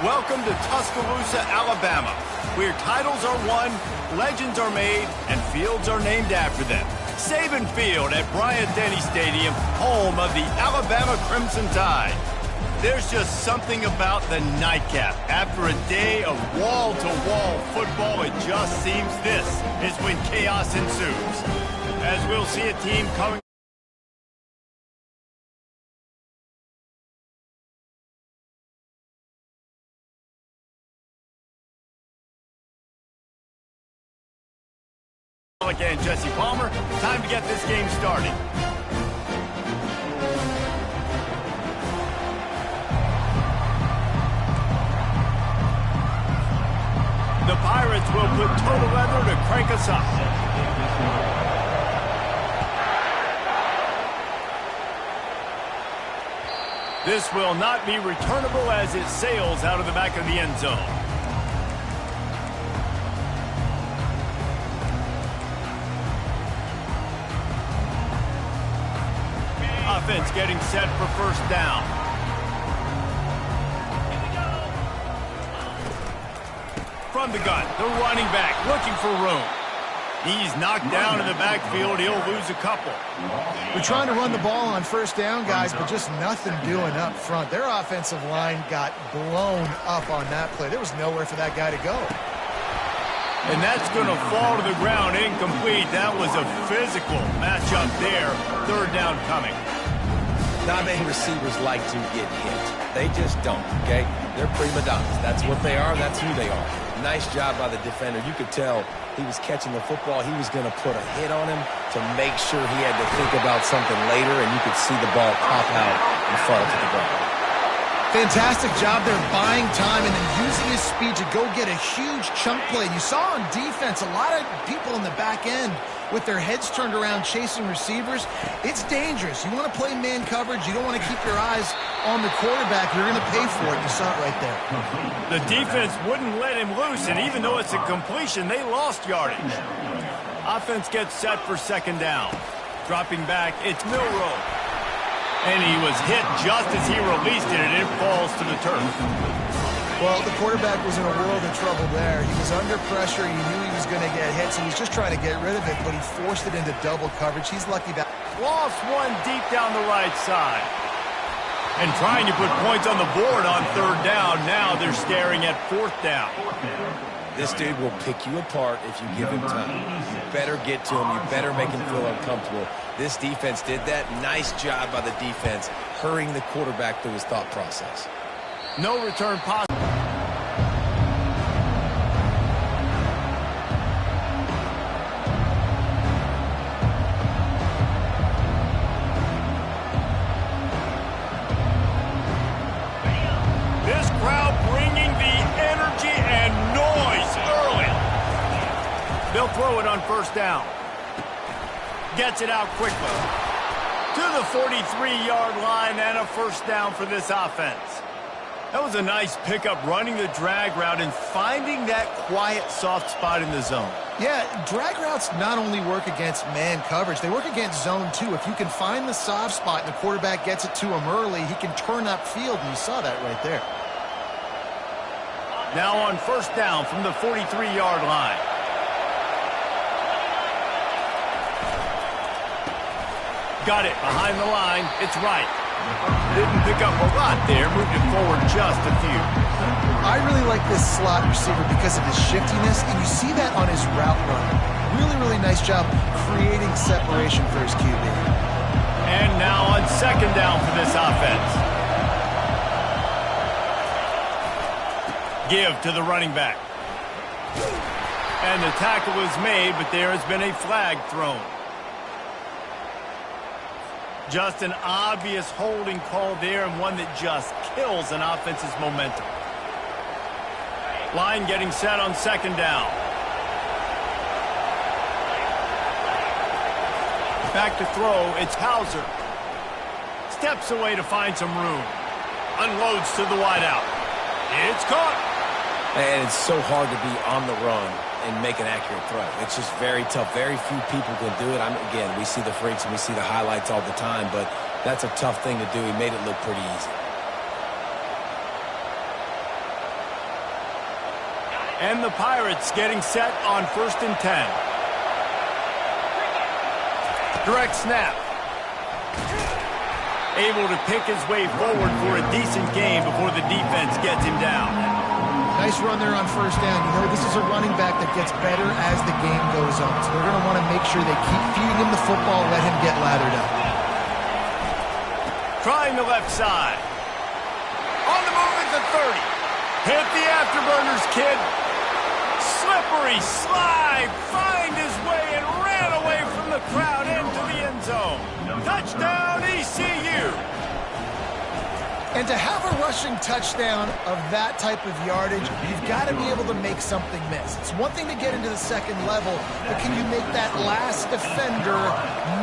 Welcome to Tuscaloosa, Alabama, where titles are won, legends are made, and fields are named after them. Saban Field at Bryant-Denny Stadium, home of the Alabama Crimson Tide. There's just something about the nightcap. After a day of wall-to-wall football, it just seems this is when chaos ensues. As we'll see a team coming and Jesse Palmer, time to get this game started. The Pirates will put total leather to crank us up. This will not be returnable as it sails out of the back of the end zone. Offense getting set for first down. From the gun, the running back looking for room. He's knocked down in the backfield. He'll lose a couple. We're trying to run the ball on first down, guys, but just nothing doing up front. Their offensive line got blown up on that play. There was nowhere for that guy to go. And that's going to fall to the ground incomplete. That was a physical matchup there. Third down coming. Not many receivers like to get hit. They just don't, okay? They're prima donnas. That's what they are. That's who they are. Nice job by the defender. You could tell he was catching the football. He was going to put a hit on him to make sure he had to think about something later, and you could see the ball pop out and fall to the ground. Fantastic job there buying time and then using his speed to go get a huge chunk play. You saw on defense a lot of people in the back end with their heads turned around chasing receivers. It's dangerous. You want to play man coverage. You don't want to keep your eyes on the quarterback. You're going to pay for it. You saw it right there. The defense wouldn't let him loose, and even though it's a completion, they lost yardage. Offense gets set for second down. Dropping back, it's Milroe. And he was hit just as he released it, and it falls to the turf. Well, the quarterback was in a world of trouble there. He was under pressure. He knew he was going to get hit, so he was just trying to get rid of it, but he forced it into double coverage. He's lucky that. Lost one deep down the right side. And trying to put points on the board on third down. Now they're staring at fourth down. This dude will pick you apart if you give him time. You better get to him. You better make him feel uncomfortable. This defense did that. Nice job by the defense, hurrying the quarterback through his thought process. No return possible. This crowd bringing the energy and noise early. They'll throw it on first down. Gets it out quickly. To the 43-yard line and a first down for this offense. That was a nice pickup, running the drag route and finding that quiet, soft spot in the zone. Yeah, drag routes not only work against man coverage, they work against zone too. If you can find the soft spot and the quarterback gets it to him early, he can turn upfield, and you saw that right there. Now on first down from the 43-yard line. Got it behind the line. It's right. Didn't pick up a lot there. Moved it forward just a few. I really like this slot receiver because of his shiftiness, and you see that on his route run. Really, really nice job creating separation for his QB. And now on second down for this offense. Give to the running back. And the tackle was made, but there has been a flag thrown. Just an obvious holding call there, and one that just kills an offense's momentum. Line getting set on second down. Back to throw, it's Hauser. Steps away to find some room. Unloads to the wideout. It's caught. And it's so hard to be on the run and make an accurate throw. It's just very tough. Very few people can do it. Again, we see the freaks and we see the highlights all the time, but that's a tough thing to do. He made it look pretty easy. And the Pirates getting set on 1st and 10. Direct snap. Able to pick his way forward for a decent game before the defense gets him down. Nice run there on 1st down. You know, this is a running back that gets better as the game goes on. So they're going to want to make sure they keep feeding him the football, let him get lathered up. Trying the left side. On the move at the 30. Hit the afterburners, kid. Slippery slide. Find his way and ran away from the crowd into the end zone. Touchdown, ECU. And to have a rushing touchdown of that type of yardage, you've got to be able to make something miss. It's one thing to get into the second level, but can you make that last defender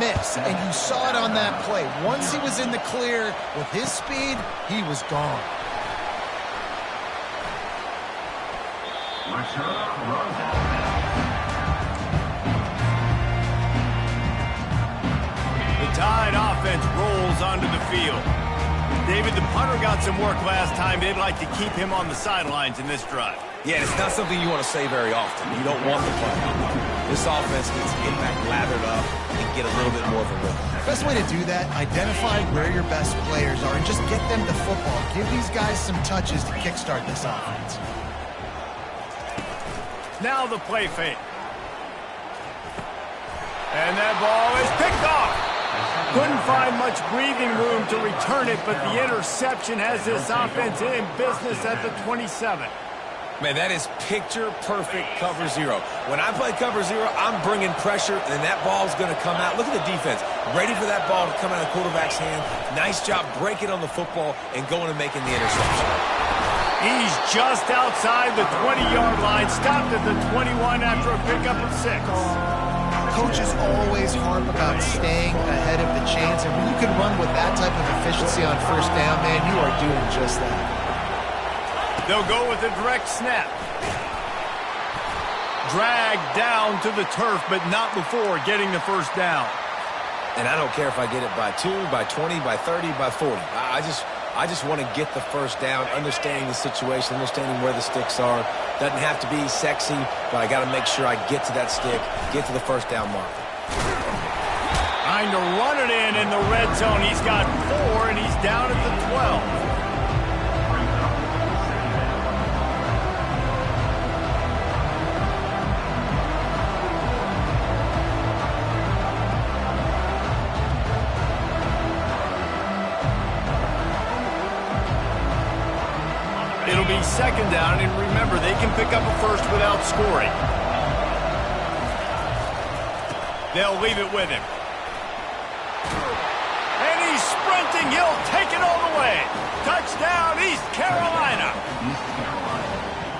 miss? And you saw it on that play. Once he was in the clear with his speed, he was gone. The Tide offense rolls onto the field. David, the punter got some work last time. They'd like to keep him on the sidelines in this drive. Yeah, it's not something you want to say very often. You don't want the play. This offense needs to get back lathered up and get a little bit more of a rhythm. Best way to do that, identify where your best players are and just get them the football. Give these guys some touches to kickstart this offense. Now the play fake. And that ball is picked off. Couldn't find much breathing room to return it, but the interception has this offense in business at the 27. Man, that is picture-perfect cover zero. When I play cover zero, I'm bringing pressure, and that ball's going to come out. Look at the defense. Ready for that ball to come out of the quarterback's hand. Nice job breaking on the football and going and making the interception. He's just outside the 20-yard line, stopped at the 21 after a pickup of 6. Coaches always harp about staying ahead of the chains, and when you can run with that type of efficiency on 1st down, man, you are doing just that. They'll go with a direct snap. Dragged down to the turf, but not before getting the 1st down. And I don't care if I get it by 2, by 20, by 30, by 40. I just want to get the 1st down, understanding the situation, understanding where the sticks are. Doesn't have to be sexy, but I got to make sure I get to that stick, get to the 1st down mark. Trying to run it in the red zone. He's got 4, and he's down at the 12. It'll be 2nd down, and remember, they can pick up a 1st without scoring. They'll leave it with him. And he's sprinting. He'll take it all the way. Touchdown, East Carolina.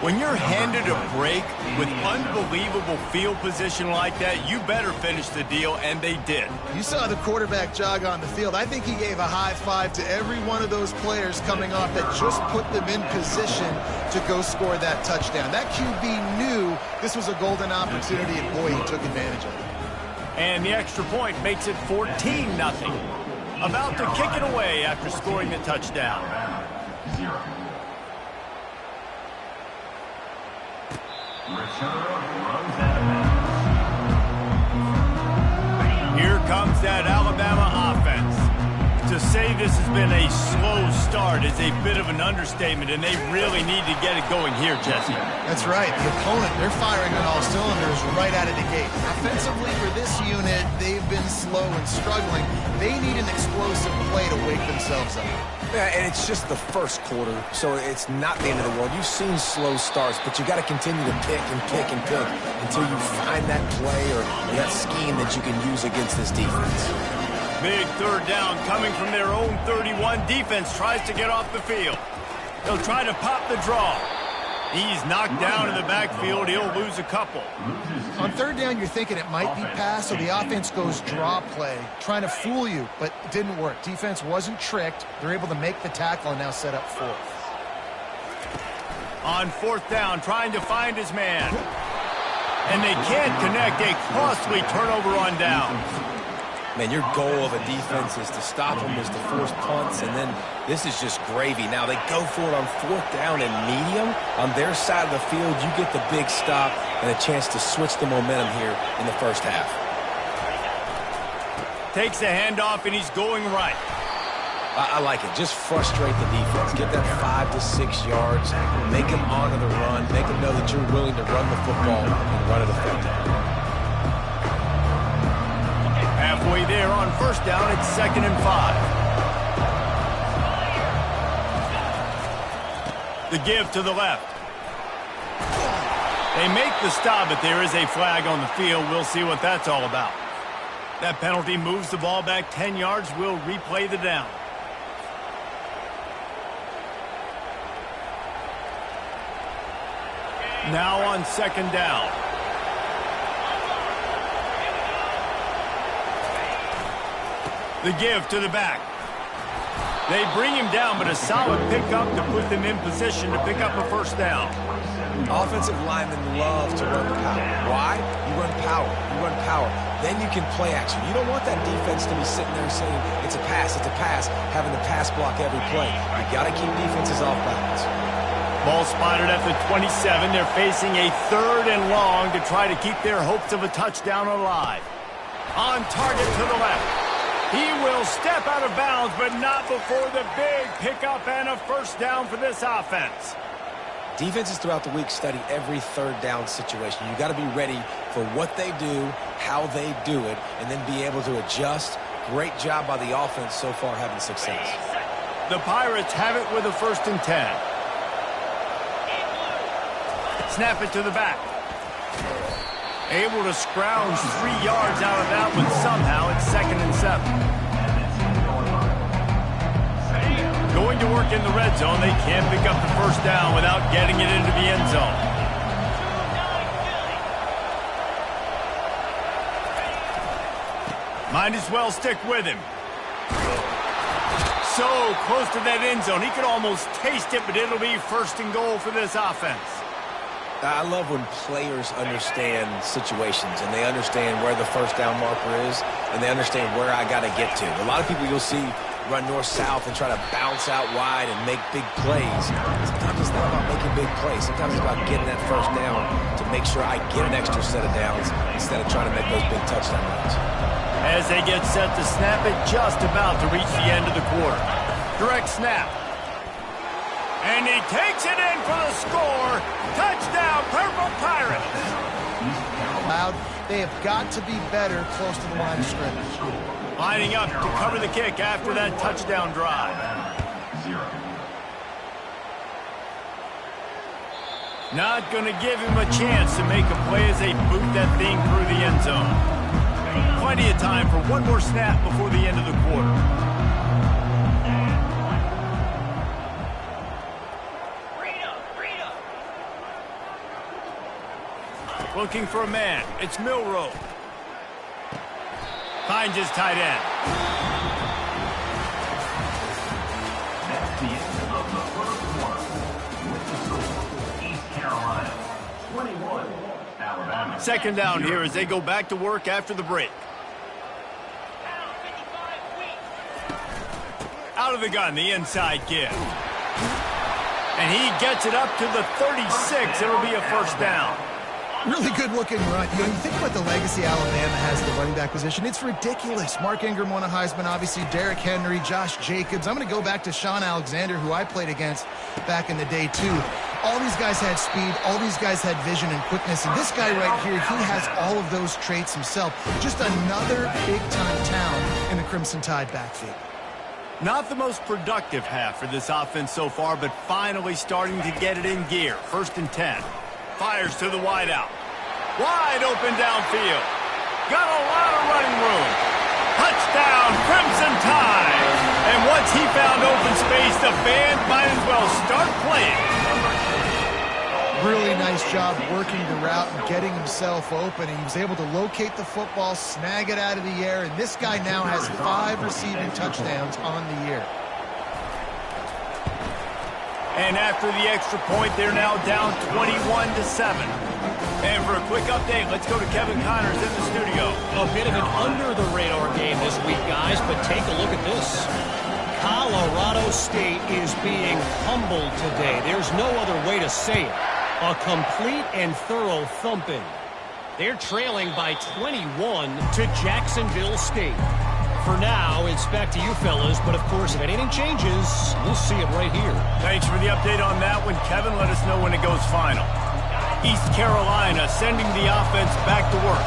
When you're handed a break with unbelievable field position like that, you better finish the deal, and they did. You saw the quarterback jog on the field. I think he gave a high five to every one of those players coming off that just put them in position to go score that touchdown. That QB knew this was a golden opportunity, and boy, he took advantage of it. And the extra point makes it 14-0. About to kick it away after scoring the touchdown. Here comes that Alabama offense. To say this has been a slow start is a bit of an understatement, and they really need to get it going here, Jesse. That's right. The opponent, they're firing on all cylinders right out of the gate. Offensively, for this unit, they've been slow and struggling. They need an explosive play to wake themselves up. Yeah, and it's just the 1st quarter, so it's not the end of the world. You've seen slow starts, but you got to continue to pick and pick and pick until you find that play or that scheme that you can use against this defense. Big 3rd down coming from their own 31. Defense tries to get off the field. They'll try to pop the draw. He's knocked down in the backfield. He'll lose a couple. On 3rd down, you're thinking it might be pass, so the offense goes draw play, trying to fool you, but it didn't work. Defense wasn't tricked. They're able to make the tackle and now set up 4th. On 4th down, trying to find his man. And they can't connect. A costly turnover on downs. Man, your goal of a defense is to stop them, is to force punts, and then this is just gravy. Now they go for it on 4th down and medium. On their side of the field, you get the big stop and a chance to switch the momentum here in the first half. Takes the handoff, and he's going right. I like it. Just frustrate the defense. Get that 5 to 6 yards. Make them honor the run. Make them know that you're willing to run the football and run it effectively. Halfway there on 1st down, it's 2nd and 5. The give to the left. They make the stop, but there is a flag on the field. We'll see what that's all about. That penalty moves the ball back 10 yards. We'll replay the down. Now on 2nd down. The give to the back. They bring him down, but a solid pickup to put them in position to pick up a 1st down. Offensive linemen love to run power. Why? You run power. You run power. Then you can play action. You don't want that defense to be sitting there saying, it's a pass, having to pass block every play. You got to keep defenses off balance. Ball spotted at the 27. They're facing a 3rd and long to try to keep their hopes of a touchdown alive. On target to the left. He will step out of bounds, but not before the big pickup and a 1st down for this offense. Defenses throughout the week study every 3rd down situation. You got to be ready for what they do, how they do it, and then be able to adjust. Great job by the offense so far having success. The Pirates have it with a 1st and 10. Snap it to the back. Able to scrounge 3 yards out of that one somehow. It's 2nd and 7. Going to work in the red zone. They can't pick up the 1st down without getting it into the end zone. Might as well stick with him. So close to that end zone. He could almost taste it, but it'll be 1st and goal for this offense. I love when players understand situations and they understand where the 1st down marker is and they understand where I got to get to. A lot of people you'll see run north-south and try to bounce out wide and make big plays. Sometimes it's not about making big plays. Sometimes it's about getting that 1st down to make sure I get an extra set of downs instead of trying to make those big touchdown runs. As they get set to snap it, just about to reach the end of the quarter. Direct snap. And he takes it in for the score. Touchdown, Purple Pirates. They have got to be better close to the line of scrimmage. Lining up to cover the kick after that touchdown drive. Not going to give him a chance to make a play as they boot that thing through the end zone. Plenty of time for one more snap before the end of the quarter. Looking for a man. It's Milroe. Finds his tight end. That's the end of the 1st quarter. With the score, East Carolina 21, Alabama. 2nd down here as they go back to work after the break. Out of the gun, the inside give. And he gets it up to the 36. It'll be a 1st down. Really good-looking run. You think about the legacy Alabama has at the running back position. It's ridiculous. Mark Ingram won a Heisman, obviously. Derrick Henry, Josh Jacobs. I'm going to go back to Sean Alexander, who I played against back in the day, too. All these guys had speed. All these guys had vision and quickness. And this guy right here, he has all of those traits himself. Just another big-time talent in the Crimson Tide backfield. Not the most productive half for this offense so far, but finally starting to get it in gear. 1st and 10. Fires to the wideout. Wide open downfield. Got a lot of running room. Touchdown, Crimson Tide. And once he found open space, the band might as well start playing. Really nice job working the route and getting himself open. He was able to locate the football, snag it out of the air, and this guy now has 5 receiving touchdowns on the year. And after the extra point, they're now down 21-7. And for a quick update, let's go to Kevin Connors in the studio. A bit of an under-the-radar game this week, guys, but take a look at this. Colorado State is being humbled today. There's no other way to say it. A complete and thorough thumping. They're trailing by 21 to Jacksonville State. For now, it's back to you fellas, but of course, if anything changes, we'll see it right here. Thanks for the update on that one, Kevin. Let us know when it goes final. East Carolina sending the offense back to work.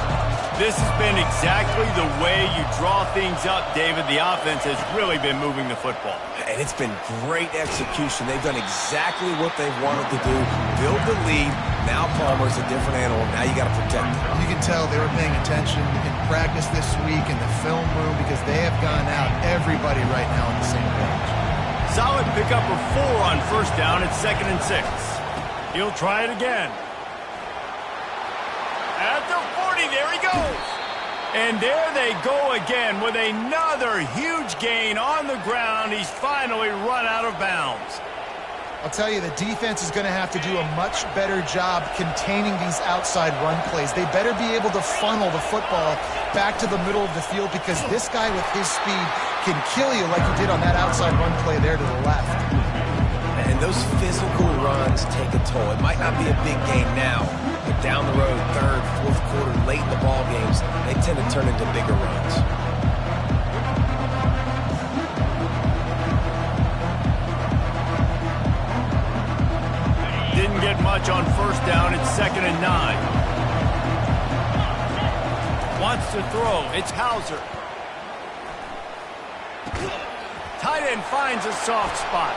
This has been exactly the way you draw things up, David. The offense has really been moving the football. And it's been great execution. They've done exactly what they've wanted to do. Build the lead. Now Palmer's a different animal. Now you got to protect him. You can tell they were paying attention in practice this week in the film room because they have gone out everybody right now on the same page. Solid pickup of 4 on first down. It's 2nd and 6. He'll try it again. At the 40, there he goes. And there they go again with another huge gain on the ground. He's finally run out of bounds. I'll tell you, the defense is going to have to do a much better job containing these outside run plays. They better be able to funnel the football back to the middle of the field because this guy with his speed can kill you like he did on that outside run play there to the left. And those physical runs take a toll. It might not be a big game now, but down the road, 3rd, 4th quarter, late in the ball games, they tend to turn into bigger runs. Didn't get much on first down. It's 2nd and 9. Wants to throw. It's Hauser. Tight end finds a soft spot.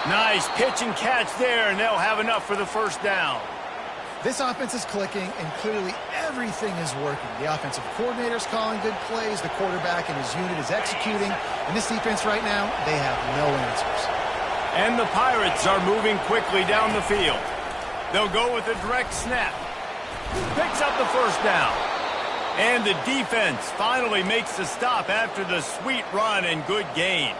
Nice pitch and catch there, and they'll have enough for the first down. This offense is clicking, and clearly everything is working. The offensive coordinator's calling good plays. The quarterback and his unit is executing. And this defense right now, they have no answers. And the Pirates are moving quickly down the field. They'll go with a direct snap. Picks up the first down. And the defense finally makes the stop after the sweet run and good gain.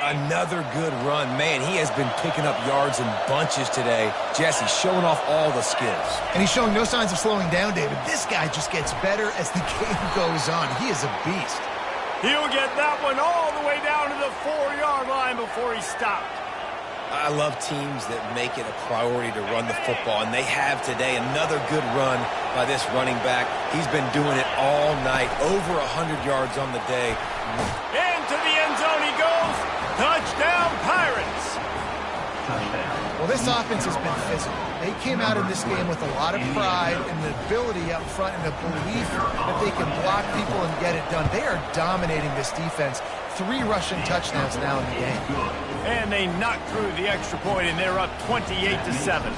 Another good run. Man, he has been picking up yards in bunches today. Jesse showing off all the skills. And he's showing no signs of slowing down, David. This guy just gets better as the game goes on. He is a beast. He'll get that one all the way down to the 4-yard line before he stopped. I love teams that make it a priority to run the football, and they have today. Another good run by this running back. He's been doing it all night, over 100 yards on the day. Into the end zone he goes. Touchdown, Pirates. Well, this offense has been physical. They came out in this game with a lot of pride and the ability up front and the belief that they can block people and get it done. They are dominating this defense. 3 rushing touchdowns now in the game. And they knocked through the extra point, and they're up 28-7.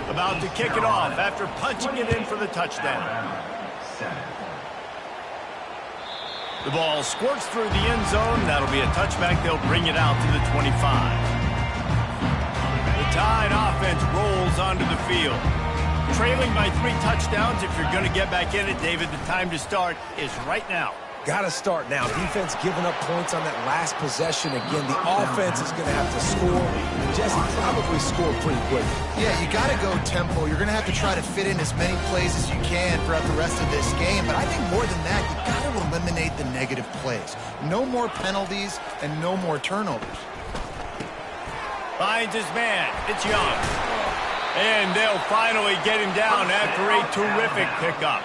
About to kick it off after punching it in for the touchdown. The ball squirts through the end zone. That'll be a touchback. They'll bring it out to the 25. The Tide offense rolls onto the field. Trailing by 3 touchdowns. If you're going to get back in it, David, the time to start is right now. Got to start now. Defense giving up points on that last possession. Again, the offense is going to have to score. Jesse, probably score pretty quick. Yeah, you got to go tempo. You're going to have to try to fit in as many plays as you can throughout the rest of this game. But I think more than that, you got to eliminate the negative plays. No more penalties and no more turnovers. Finds his man. It's Young. And they'll finally get him down after a terrific pickup.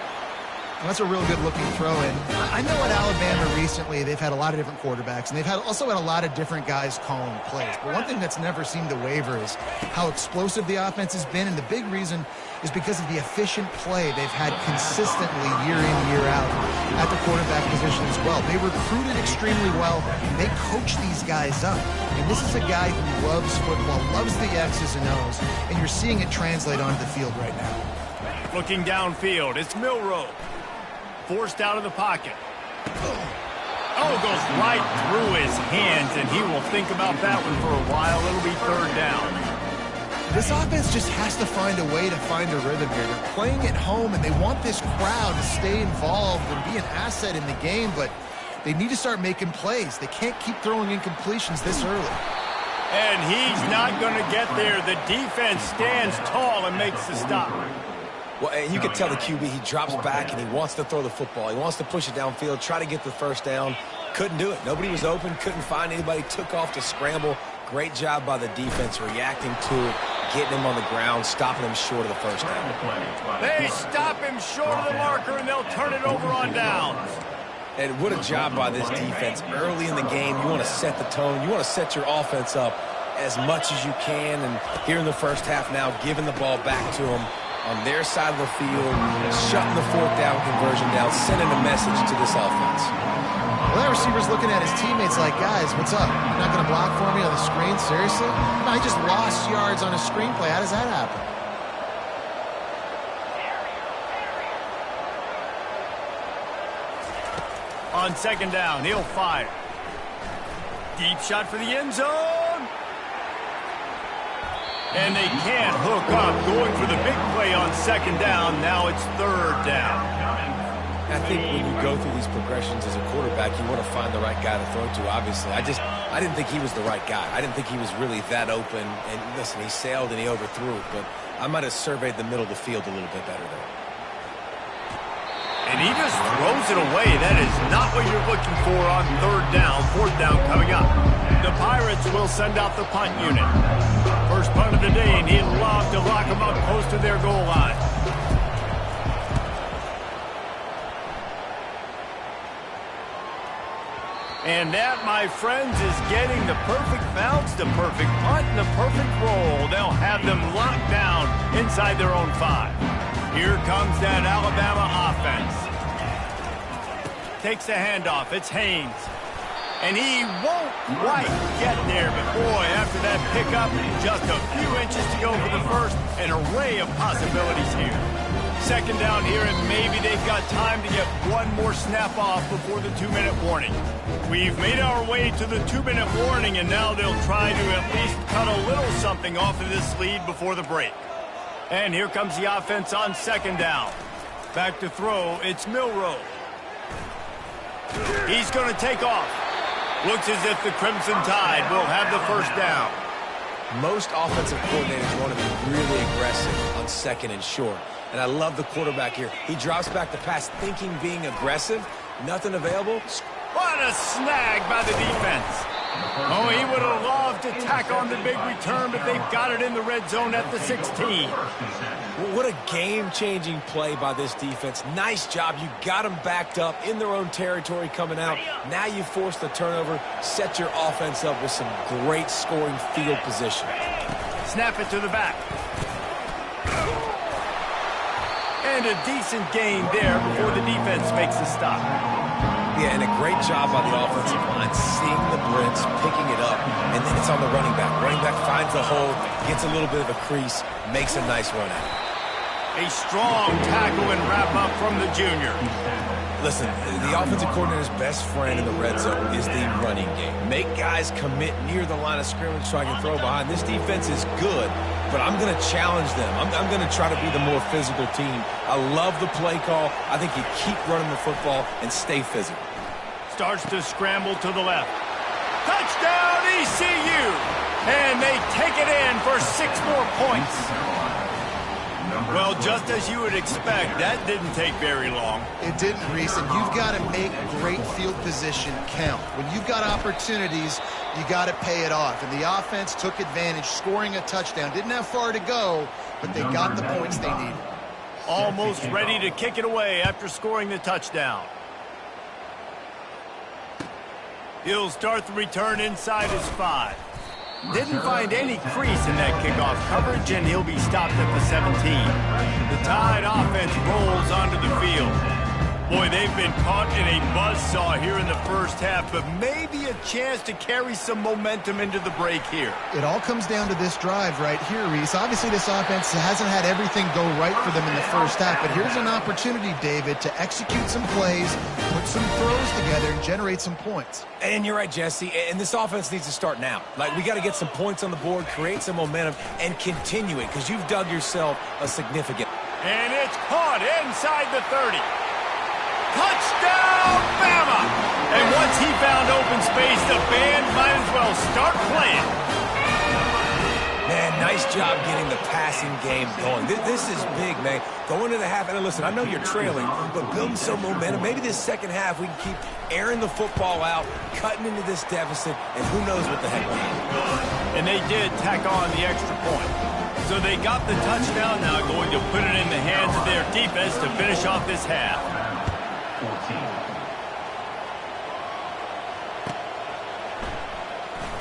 That's a real good-looking throw-in. I know at Alabama recently they've had a lot of different quarterbacks, and they've also had a lot of different guys calling plays. But one thing that's never seemed to waver is how explosive the offense has been, and the big reason is because of the efficient play they've had consistently year in, year out at the quarterback position as well. They recruited extremely well. They coach these guys up. And this is a guy who loves football, loves the X's and O's, and you're seeing it translate onto the field right now. Looking downfield, it's Milroe. Forced out of the pocket. Oh, goes right through his hands, and he will think about that one for a while. It'll be 3rd down. This offense just has to find a way to find a rhythm here. They're playing at home, and they want this crowd to stay involved and be an asset in the game, but they need to start making plays. They can't keep throwing incompletions this early. And he's not going to get there. The defense stands tall and makes the stop. Well, and you can tell the QB, he drops back and he wants to throw the football. He wants to push it downfield, try to get the first down. Couldn't do it. Nobody was open, couldn't find anybody, took off to scramble. Great job by the defense reacting to it, getting him on the ground, stopping him short of the first down. They stop him short of the marker, and they'll turn it over on downs. And what a job by this defense. Early in the game, you want to set the tone. You want to set your offense up as much as you can. And here in the first half now, giving the ball back to them on their side of the field, shutting the fourth down conversion down, sending a message to this offense. Well, that receiver's looking at his teammates like, guys, what's up? You're not going to block for me on the screen? Seriously? I just lost yards on a screenplay. How does that happen? On second down, he'll fire. Deep shot for the end zone. And they can't hook up. Going for the big play on second down. Now it's third down. I think when you go through these progressions as a quarterback, you want to find the right guy to throw to, obviously. I didn't think he was the right guy. I didn't think he was really that open. And listen, he sailed and he overthrew it, but I might have surveyed the middle of the field a little bit better there. And he just throws it away. That is not what you're looking for on third down. Fourth down coming up. The Pirates will send out the punt unit. First punt of the day, and he'd love to lock them up close to their goal line. And that, my friends, is getting the perfect bounce, the perfect punt, and the perfect roll. They'll have them locked down inside their own 5. Here comes that Alabama offense. Takes the handoff. It's Haynes. And he won't quite get there. But, boy, after that pickup, just a few inches to go for the first. An array of possibilities here. Second down here, and maybe they've got time to get one more snap off before the 2-minute warning. We've made our way to the 2-minute warning, and now they'll try to at least cut a little something off of this lead before the break. And here comes the offense on second down. Back to throw, it's Milroe. He's going to take off. Looks as if the Crimson Tide will have the first down. Most offensive coordinators want to be really aggressive on second and short. And I love the quarterback here. He drops back the pass thinking being aggressive. Nothing available. What a snag by the defense. Oh, he would have loved to tack on the big return, but they've got it in the red zone at the 16. Well, what a game-changing play by this defense. Nice job. You got them backed up in their own territory coming out. Now you force the turnover, set your offense up with some great scoring field position. Snap it to the back. And a decent gain there before the defense makes the stop. Yeah, and a great job by the offensive line, seeing the blitz, picking it up, and then it's on the running back. Running back finds the hole, gets a little bit of a crease, makes a nice run out. A strong tackle and wrap-up from the junior. Listen, the offensive coordinator's best friend in the red zone is the running game. Make guys commit near the line of scrimmage so I can throw behind. This defense is good, but I'm going to challenge them. I'm going to try to be the more physical team. I love the play call. I think you keep running the football and stay physical. Starts to scramble to the left. Touchdown, ECU! And they take it in for 6 more points. Well, just as you would expect, that didn't take very long. It didn't, Reese, and you've got to make great field position count. When you've got opportunities, you got to pay it off. And the offense took advantage, scoring a touchdown. Didn't have far to go, but they got the points they needed. Almost ready to kick it away after scoring the touchdown. He'll start the return inside his 5. Didn't find any crease in that kickoff coverage, and he'll be stopped at the 17. The Tide offense rolls onto the field. Boy, they've been caught in a buzzsaw here in the first half, but maybe a chance to carry some momentum into the break here. It all comes down to this drive right here, Reese. Obviously, this offense hasn't had everything go right for them in the first half, but here's an opportunity, David, to execute some plays, put some throws together, and generate some points. And you're right, Jesse, and this offense needs to start now. Like, we got to get some points on the board, create some momentum, and continue it, because you've dug yourself a significant... And it's caught inside the 30. Touchdown, Bama! And once he found open space, the band might as well start playing. job getting the passing game going. This is big, man. Going to the half, and listen, I know you're trailing, but building some momentum. Maybe this second half we can keep airing the football out, cutting into this deficit, and who knows what the heck will happen. And they did tack on the extra point. So they got the touchdown, now going to put it in the hands of their defense to finish off this half. 14.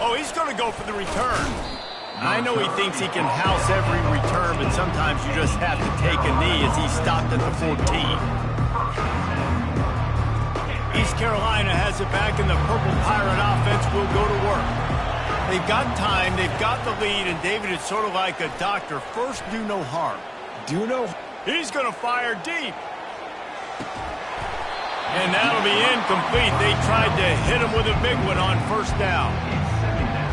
Oh, he's going to go for the return. I know he thinks he can house every return, but sometimes you just have to take a knee as he stopped at the 14. East Carolina has it back, and the Purple Pirate offense will go to work. They've got time, they've got the lead, and David is sort of like a doctor. First, do no harm. Do no... He's going to fire deep. And that'll be incomplete. They tried to hit him with a big one on first down.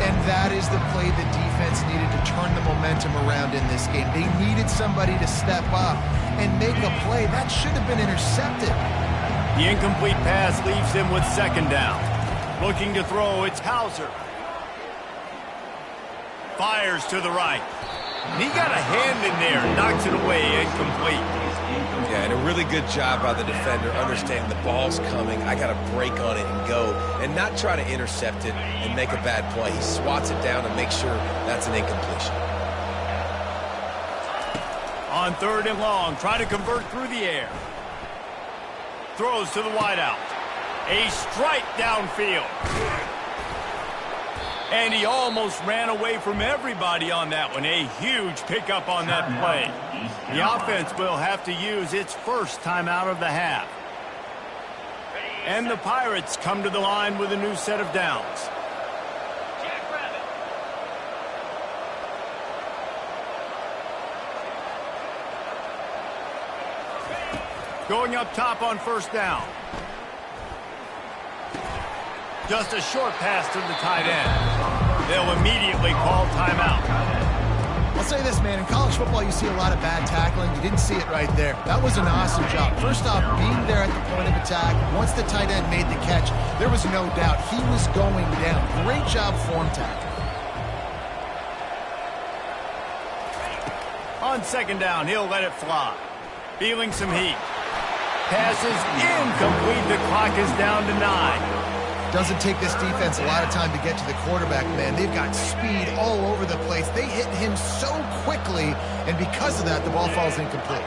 And that is the play the defense needed to turn the momentum around in this game. They needed somebody to step up and make a play. That should have been intercepted. The incomplete pass leaves him with second down. Looking to throw, it's Hauser. Fires to the right. And he got a hand in there, knocks it away, incomplete. Yeah, and a really good job by the defender, understanding the ball's coming. I got to break on it and go, and not try to intercept it and make a bad play. He swats it down and makes sure that's an incompletion. On third and long, trying to convert through the air. Throws to the wideout. A strike downfield. And he almost ran away from everybody on that one. A huge pickup on that play. The offense will have to use its first time out of the half. And the Pirates come to the line with a new set of downs. Going up top on first down. Just a short pass to the tight end. They'll immediately call timeout. I'll say this, man. In college football, you see a lot of bad tackling. You didn't see it right there. That was an awesome job. First off, being there at the point of attack. Once the tight end made the catch, there was no doubt he was going down. Great job form tackling. On second down, he'll let it fly. Feeling some heat. Pass is incomplete. The clock is down to 9. Doesn't take this defense a lot of time to get to the quarterback, man. They've got speed all over the place. They hit him so quickly, and because of that, the ball falls incomplete.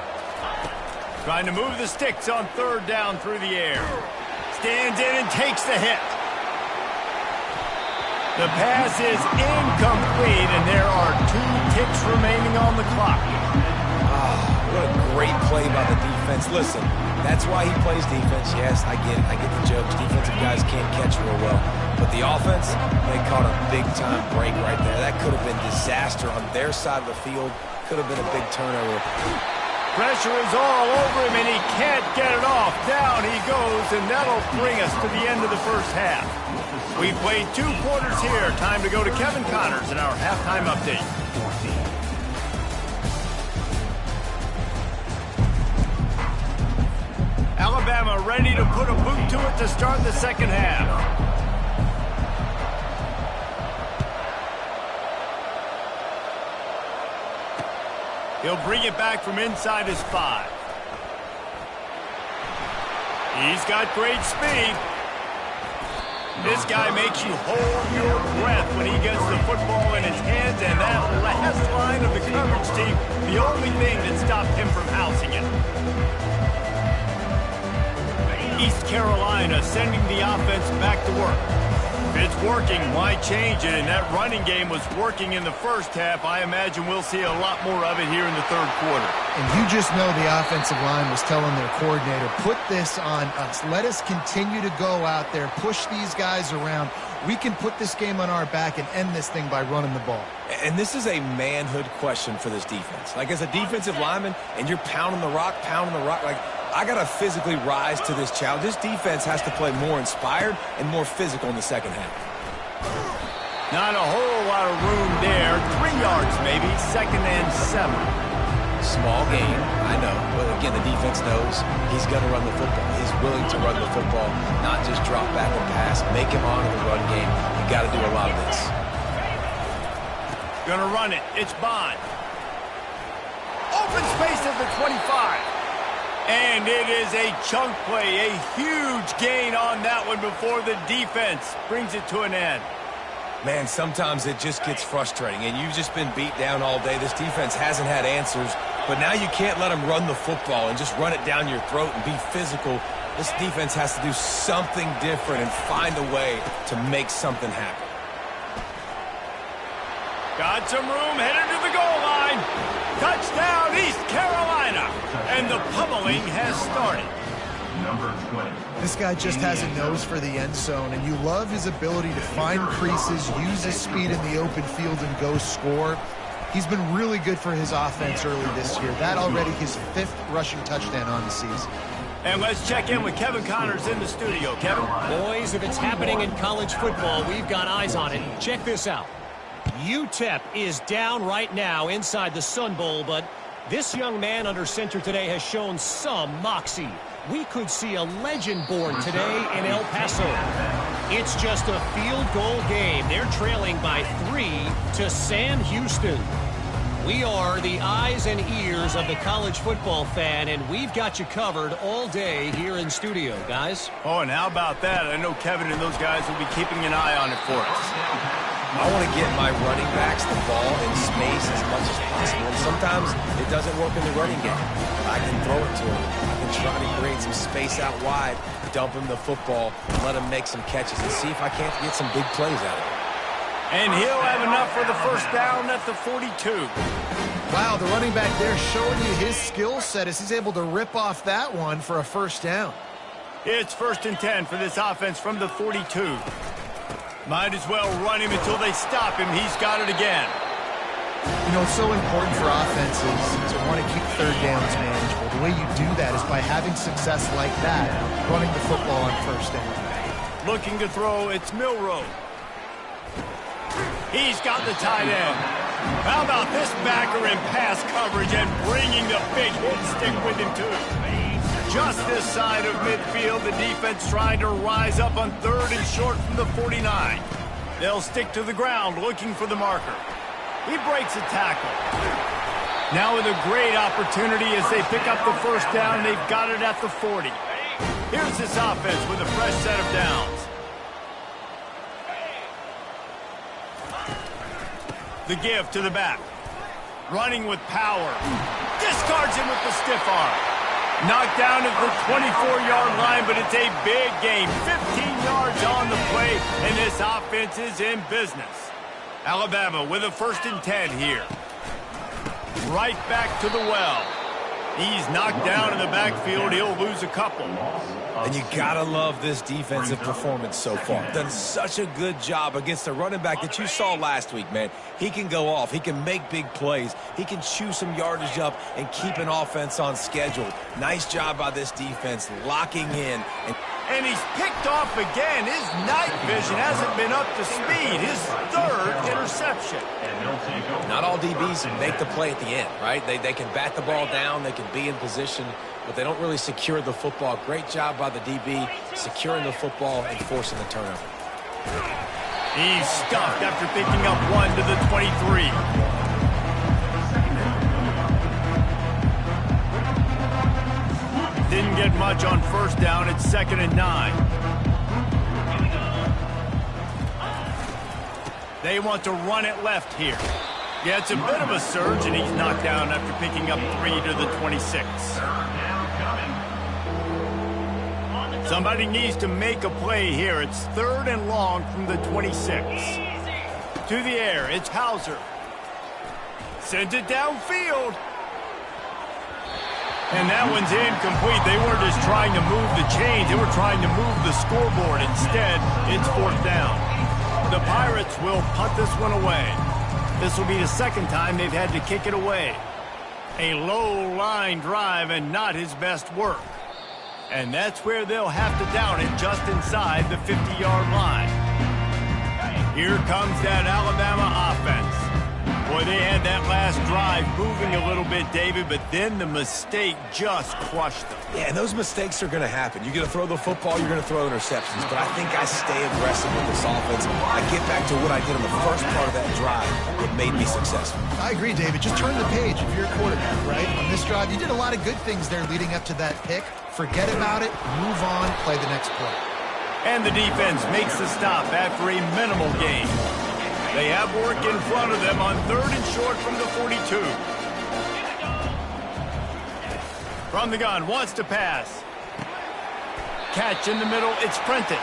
Trying to move the sticks on third down through the air. Stands in and takes the hit. The pass is incomplete, and there are 2 ticks remaining on the clock. What a great play by the defense. Listen, that's why he plays defense. Yes, I get it. I get the jokes. Defensive guys can't catch real well. But the offense, they caught a big-time break right there. That could have been disaster on their side of the field. Could have been a big turnover. Pressure is all over him, and he can't get it off. Down he goes, and that'll bring us to the end of the first half. We played 2 quarters here. Time to go to Kevin Connors in our halftime update. Alabama ready to put a boot to it to start the second half. He'll bring it back from inside his 5. He's got great speed. This guy makes you hold your breath when he gets the football in his hands, and that last line of the coverage team, the only thing that stopped him from housing it. East Carolina sending the offense back to work. If it's working, why change it? And that running game was working in the first half. I imagine we'll see a lot more of it here in the third quarter. And you just know the offensive line was telling their coordinator, put this on us. Let us continue to go out there, push these guys around. We can put this game on our back and end this thing by running the ball. And this is a manhood question for this defense. Like, as a defensive lineman, and you're pounding the rock, like, I got to physically rise to this challenge. This defense has to play more inspired and more physical in the second half. Not a whole lot of room there. 3 yards maybe, 2nd and 7. Small game, I know. But again, the defense knows he's going to run the football. He's willing to run the football, not just drop back and pass, make him honor the run game. You got to do a lot of this. Gonna run it. It's Bond. Open space at the 25. And it is a chunk play, a huge gain on that one before the defense brings it to an end. Man, sometimes it just gets frustrating, and you've just been beat down all day. This defense hasn't had answers, but now you can't let them run the football and just run it down your throat and be physical. This defense has to do something different and find a way to make something happen. Got some room, headed to the goal line. Touchdown, East Carolina. And the pummeling has started. Number 20. This guy just has a nose for the end zone, and you love his ability to find creases, use his speed in the open field, and go score. He's been really good for his offense early this year. That already his 5th rushing touchdown on the season. And let's check in with Kevin Connors in the studio. Kevin? Boys, if it's happening in college football, we've got eyes on it. Check this out. UTEP is down right now inside the Sun Bowl, but this young man under center today has shown some moxie. We could see a legend born today in El Paso. It's just a field goal game. They're trailing by 3 to Sam Houston. We are the eyes and ears of the college football fan, and we've got you covered all day here in studio, guys. Oh, and how about that? I know Kevin and those guys will be keeping an eye on it for us. I want to get my running backs the ball in space as much as possible. And sometimes it doesn't work in the running game. I can throw it to him. I can try to create some space out wide, dump him the football, let him make some catches, and see if I can't get some big plays out of it. And he'll have enough for the first down at the 42. Wow, the running back there showing you his skill set as he's able to rip off that one for a first down. It's 1st and 10 for this offense from the 42. Might as well run him until they stop him. He's got it again. You know, it's so important for offenses to want to keep third downs manageable. The way you do that is by having success like that, running the football on first down. Looking to throw, it's Milroe. He's got the tight end. How about this backer in pass coverage and bringing the big hit stick with him, too? Just this side of midfield, the defense trying to rise up on 3rd and short from the 49. They'll stick to the ground looking for the marker. He breaks a tackle. Now with a great opportunity as they pick up the first down, they've got it at the 40. Here's this offense with a fresh set of downs. The give to the back. Running with power. Discards him with the stiff arm. Knocked down at the 24-yard line, but it's a big gain. 15 yards on the play, and this offense is in business. Alabama with a 1st and 10 here. Right back to the well. He's knocked down in the backfield. He'll lose a couple. And you gotta love this defensive performance so far. Done such a good job against the running back that you saw last week, man. He can go off. He can make big plays. He can chew some yardage up and keep an offense on schedule. Nice job by this defense locking in. And he's picked off again. His night vision hasn't been up to speed. His 3rd interception. Not all DBs make the play at the end, right? They can bat the ball down. They can be in position, but they don't really secure the football. Great job by the DB securing the football and forcing the turnover. He's stuffed after picking up 1 to the 23. Didn't get much on first down. It's 2nd and 9. They want to run it left here. Yeah, it's a bit of a surge, and he's knocked down after picking up 3 to the 26. Somebody needs to make a play here. It's 3rd and long from the 26. To the air, it's Hauser. Sends it downfield. And that one's incomplete. They weren't just trying to move the chains. They were trying to move the scoreboard. Instead, it's 4th down. The Pirates will punt this one away. This will be the 2nd time they've had to kick it away. A low line drive and not his best work. And that's where they'll have to down it just inside the 50-yard line. Here comes that Alabama offense. Boy, Boy, they had that last drive moving a little bit, David, but then the mistake just crushed them. Yeah, and those mistakes are going to happen. You're going to throw the football, you're going to throw interceptions. But I think I stay aggressive with this offense. I get back to what I did on the first part of that drive that made me successful. I agree, David. Just turn the page if you're a quarterback, right? On this drive, you did a lot of good things there leading up to that pick. Forget about it, move on, play the next play. And the defense makes the stop after a minimal gain. They have work in front of them on 3rd and short from the 42. From the gun, wants to pass. Catch in the middle, it's Prentice.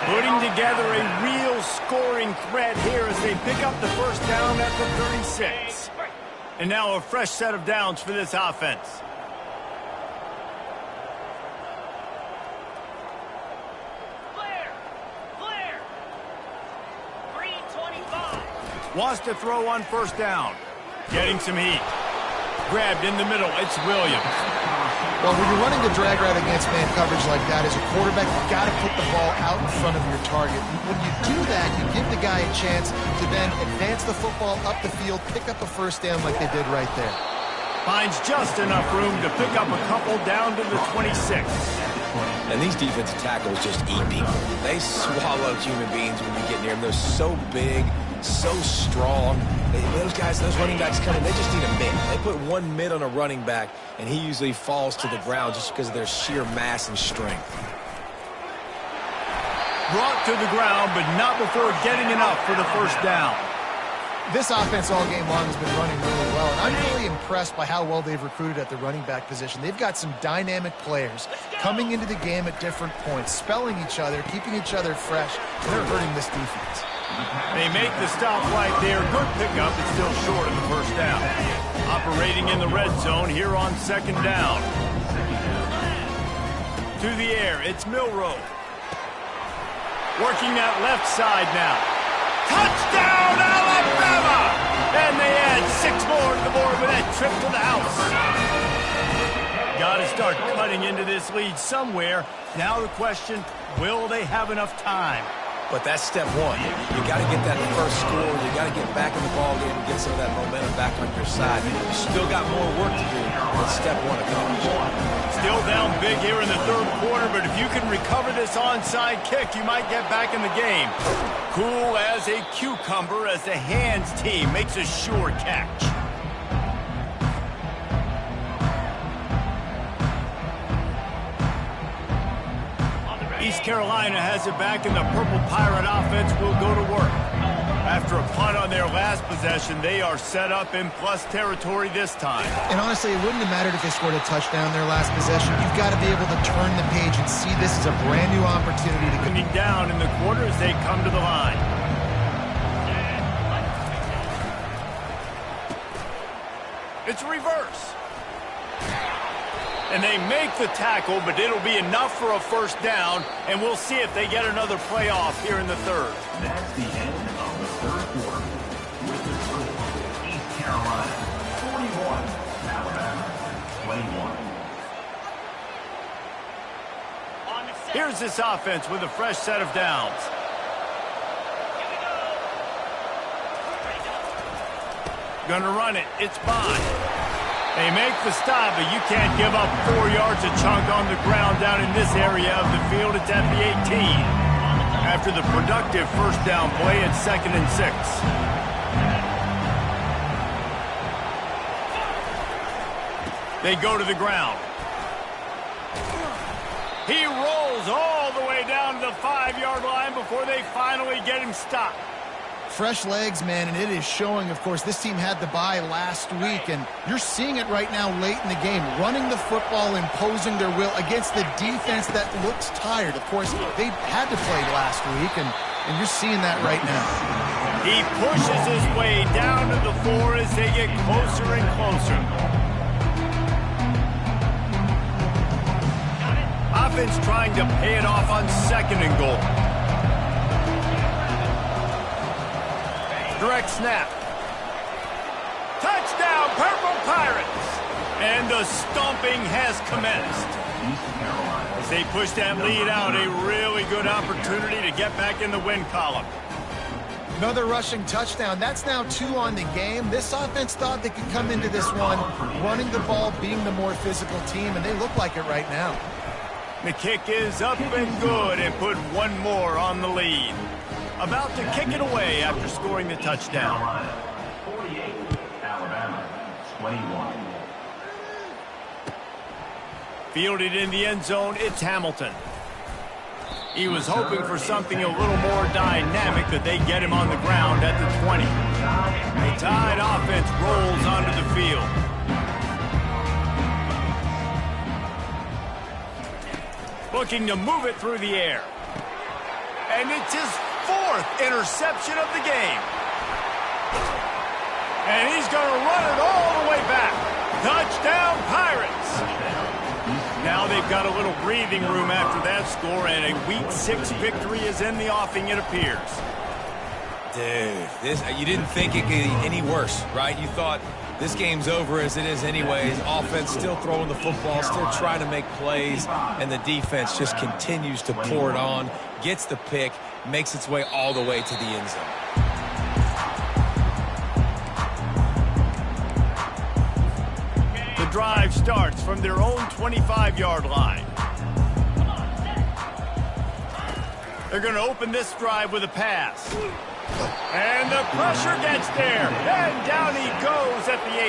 Putting together a real scoring threat here as they pick up the first down at the 36. And now a fresh set of downs for this offense. Wants to throw on first down. Getting some heat. Grabbed in the middle. It's Williams. Well, when you're running the drag route against man coverage like that, as a quarterback, you've got to put the ball out in front of your target. When you do that, you give the guy a chance to then advance the football up the field, pick up a first down like they did right there. Finds just enough room to pick up a couple down to the 26. And these defensive tackles just eat people. They swallow human beings when you get near them. They're so big, so strong. Those guys, those running backs come in, they just need a mid. They put one mid on a running back, and he usually falls to the ground just because of their sheer mass and strength. Brought to the ground, but not before getting enough for the first down. This offense all game long has been running really well, and I'm really impressed by how well they've recruited at the running back position. They've got some dynamic players coming into the game at different points, spelling each other, keeping each other fresh, and they're hurting this defense. They make the stop right there. Good pickup, but still short of the first down. Operating in the red zone here on 2nd down. To the air, it's Milroe. Working that left side now. Touchdown, Alabama! And they add 6 more to the board with that trip to the house. Got to start cutting into this lead somewhere. Now the question, will they have enough time? But that's step one. You got to get that first score. You got to get back in the ball game and get some of that momentum back on your side. You still got more work to do, but step one accomplished. Still down big here in the 3rd quarter, but if you can recover this onside kick, you might get back in the game. Cool as a cucumber as the hands team makes a sure catch. East Carolina has it back, and the Purple Pirate offense will go to work. After a punt on their last possession, they are set up in plus territory this time. And honestly, it wouldn't have mattered if they scored a touchdown their last possession. You've got to be able to turn the page and see this as a brand new opportunity to coming down in the quarter as they come to the line. It's reverse. And they make the tackle, but it'll be enough for a first down, and we'll see if they get another play off here in the 3rd. That's the end of the 3rd quarter. With the score, East Carolina 41, Alabama 21. Here's this offense with a fresh set of downs. Gonna run it. It's Bond. They make the stop, but you can't give up 4 yards a chunk on the ground down in this area of the field. It's at the 18. After the productive first down play at 2nd and 6. They go to the ground. He rolls all the way down to the 5-yard line before they finally get him stopped. Fresh legs, man, and it is showing, of course, this team had the bye last week, and you're seeing it right now late in the game, running the football, imposing their will against the defense that looks tired. Of course, they had to play last week, and you're seeing that right now. He pushes his way down to the 4 as they get closer and closer. Offense trying to pay it off on 2nd and goal. Direct snap. Touchdown, Purple Pirates! And the stomping has commenced. As they push that lead out, a really good opportunity to get back in the win column. Another rushing touchdown. That's now 2 on the game. This offense thought they could come into this one running the ball, being the more physical team, and they look like it right now. The kick is up and good and put one more on the lead. About to kick it away after scoring the touchdown. Carolina, 48. Alabama, 21. Fielded in the end zone, it's Hamilton. He was hoping for something a little more dynamic, but they get him on the ground at the 20. The Tide offense rolls onto the field. Looking to move it through the air. And it's his 4th interception of the game. And he's going to run it all the way back. Touchdown, Pirates! Now they've got a little breathing room after that score, and a Week 6 victory is in the offing, it appears. Dude, you didn't think it could get any worse, right? You thought this game's over as it is anyways. Offense still throwing the football, still trying to make plays, and the defense just continues to pour it on, gets the pick, makes its way all the way to the end zone. The drive starts from their own 25-yard line. They're going to open this drive with a pass. And the pressure gets there. And down he goes at the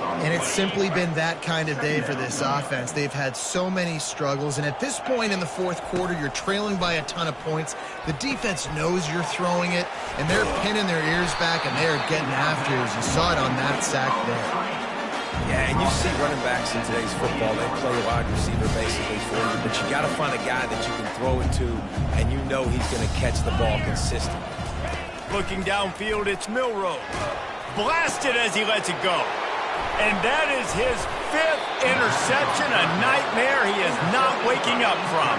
18. And it's simply been that kind of day for this offense. They've had so many struggles, and at this point in the 4th quarter, you're trailing by a ton of points. The defense knows you're throwing it, and they're pinning their ears back, and they're getting after it, as you saw it on that sack there. Yeah, and you see running backs in today's football, they play wide receiver basically for you, but you got to find a guy that you can throw it to, and you know he's going to catch the ball consistently. Looking downfield, it's Milroe. Blasted as he lets it go. And that is his 5th interception, a nightmare he is not waking up from.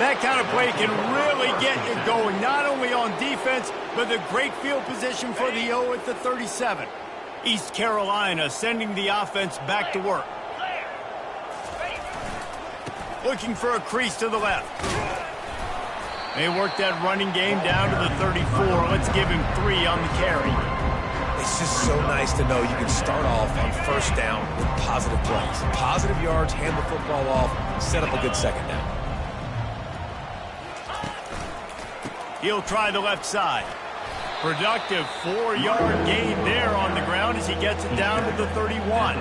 That kind of play can really get you going, not only on defense, but the great field position for the O at the 37. East Carolina sending the offense back to work. Looking for a crease to the left. They work that running game down to the 34. Let's give him 3 on the carry. It's just so nice to know you can start off on 1st down with positive plays. Positive yards, hand the football off, set up a good 2nd down. He'll try the left side. Productive 4-yard gain there on the ground as he gets it down to the 31.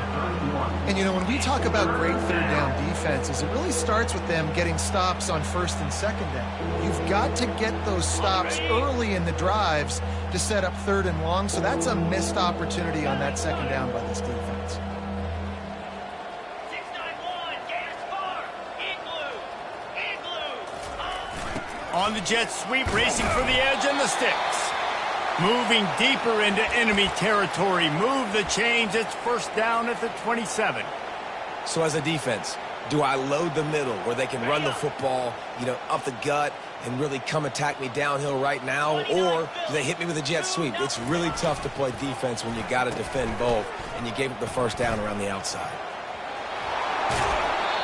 And, you know, when we talk about great 3rd down defenses, it really starts with them getting stops on 1st and 2nd down. You've got to get those stops early in the drives to set up 3rd and long, so that's a missed opportunity on that 2nd down by this defense. On the jet sweep, racing for the edge and the sticks. Moving deeper into enemy territory. Move the chains. It's 1st down at the 27. So as a defense, do I load the middle where they can run the football, you know, up the gut and really come attack me downhill right now? Or do they hit me with a jet sweep? It's really tough to play defense when you got to defend both, and you gave up the 1st down around the outside.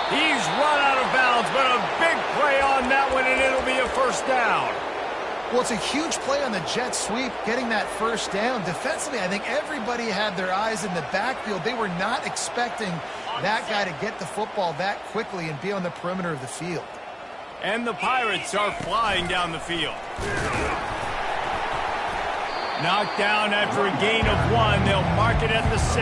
He's run out of bounds, but a big play on that one, and it'll be a 1st down. Well, it's a huge play on the jet sweep, getting that 1st down. Defensively, I think everybody had their eyes in the backfield. They were not expecting that guy to get the football that quickly and be on the perimeter of the field. And the Pirates are flying down the field. Knocked down after a gain of 1. They'll mark it at the 6.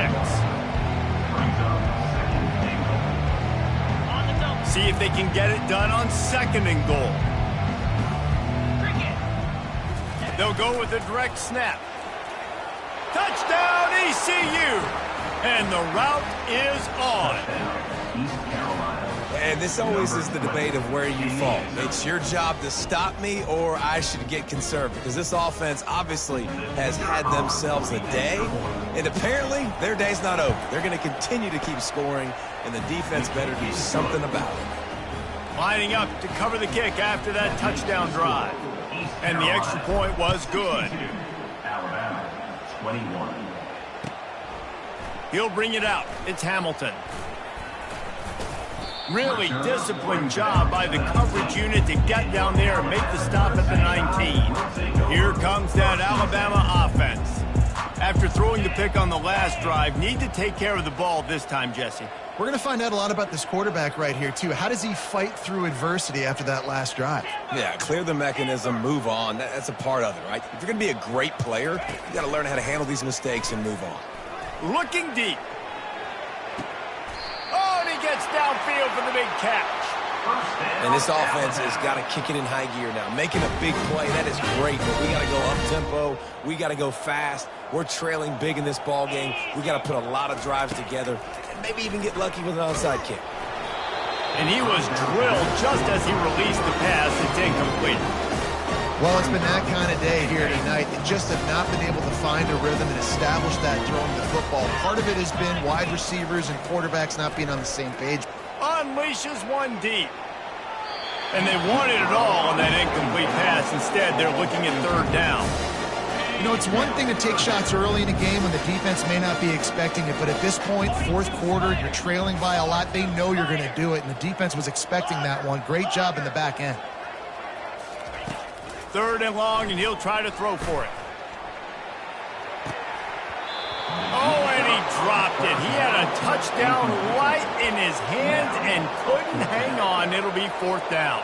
See if they can get it done on 2nd and goal. They'll go with a direct snap. Touchdown, ECU! And the route is on. And this always is the debate of where you fall. It's your job to stop me, or I should get conservative, because this offense obviously has had themselves a day, and apparently their day's not over. They're going to continue to keep scoring, and the defense better do something about it. Lining up to cover the kick after that touchdown drive. And the extra point was good. Alabama, 21. He'll bring it out. It's Hamilton. Really disciplined job by the coverage unit to get down there and make the stop at the 19. Here comes that Alabama offense. After throwing the pick on the last drive, need to take care of the ball this time, Jesse. We're going to find out a lot about this quarterback right here, too. How does he fight through adversity after that last drive? Yeah, clear the mechanism, move on. That's a part of it, right? If you're going to be a great player, you got to learn how to handle these mistakes and move on. Looking deep. Oh, and he gets downfield for the big catch. And this offense has got to kick it in high gear now. Making a big play, that is great, but we got to go up-tempo. We got to go fast. We're trailing big in this ball game. We got to put a lot of drives together and maybe even get lucky with an onside kick. And he was drilled just as he released the pass. It's incomplete. Well, it's been that kind of day here tonight. They just have not been able to find a rhythm and establish that throwing the football. Part of it has been wide receivers and quarterbacks not being on the same page. Unleashes one deep. And they wanted it all on that incomplete pass. Instead, they're looking at third down. You know, it's one thing to take shots early in a game when the defense may not be expecting it, but at this point, fourth quarter, you're trailing by a lot. They know you're going to do it, and the defense was expecting that one. Great job in the back end. Third and long, and he'll try to throw for it. Oh, and he dropped it. He had a touchdown right in his hands and couldn't hang on. It'll be fourth down.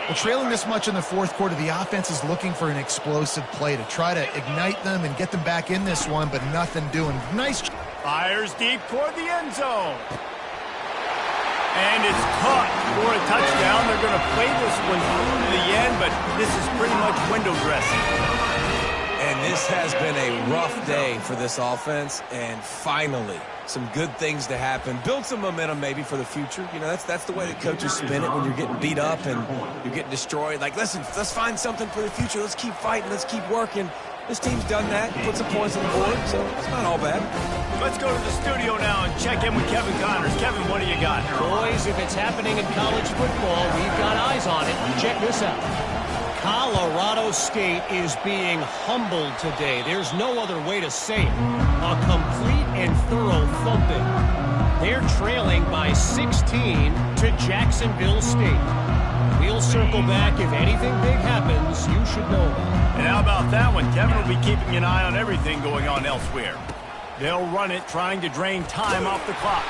Well, trailing this much in the fourth quarter, the offense is looking for an explosive play to try to ignite them and get them back in this one, but nothing doing. Nice. Fires deep toward the end zone. And it's caught for a touchdown. They're going to play this one through to the end, but this is pretty much window dressing. And this has been a rough day for this offense, and finally, some good things to happen. Build some momentum maybe for the future. You know, that's the way that coaches spin it when you're getting beat up and you're getting destroyed. Like, listen, let's find something for the future. Let's keep fighting. Let's keep working. This team's done that, put some points on the board, so it's not all bad. Let's go to the studio now and check in with Kevin Connors. Kevin, what do you got? Boys, if it's happening in college football, we've got eyes on it. Check this out. Colorado State is being humbled today. There's no other way to say it. A complete and thorough thumping. They're trailing by 16 to Jacksonville State. We'll circle back. If anything big happens, you should know about it. And how about that one? Kevin will be keeping an eye on everything going on elsewhere. They'll run it, trying to drain time off the clock.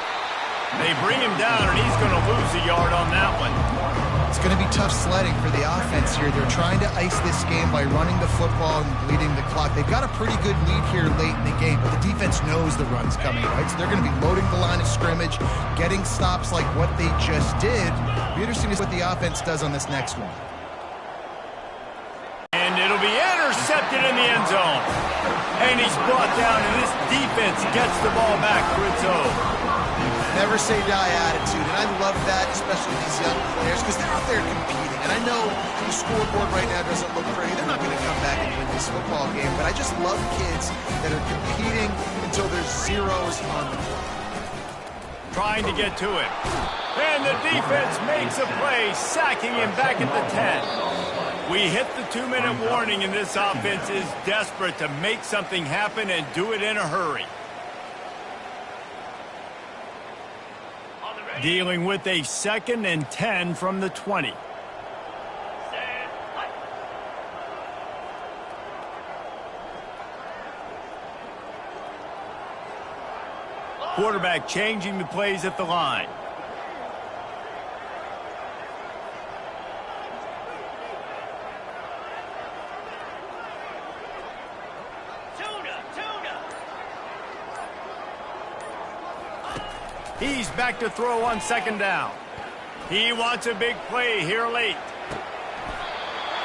They bring him down, and he's going to lose a yard on that one. It's going to be tough sledding for the offense here. They're trying to ice this game by running the football and bleeding the clock. They've got a pretty good lead here late in the game, but the defense knows the run's coming, right? So they're going to be loading the line of scrimmage, getting stops like what they just did. It'll be interesting to see what the offense does on this next one. And it'll be intercepted in the end zone. And he's brought down, and this defense gets the ball back for its own. Never say die attitude, and I love that, especially these young players, because they're out there competing. And I know the scoreboard right now doesn't look pretty. They're not going to come back and win this football game, but I just love kids that are competing until there's zeros on the board. Trying to get to it. And the defense makes a play, sacking him back at the 10. We hit the 2-minute warning, and this offense is desperate to make something happen and do it in a hurry. Dealing with a 2nd and 10 from the 20. Quarterback changing the plays at the line. He's back to throw on 2nd down. He wants a big play here late.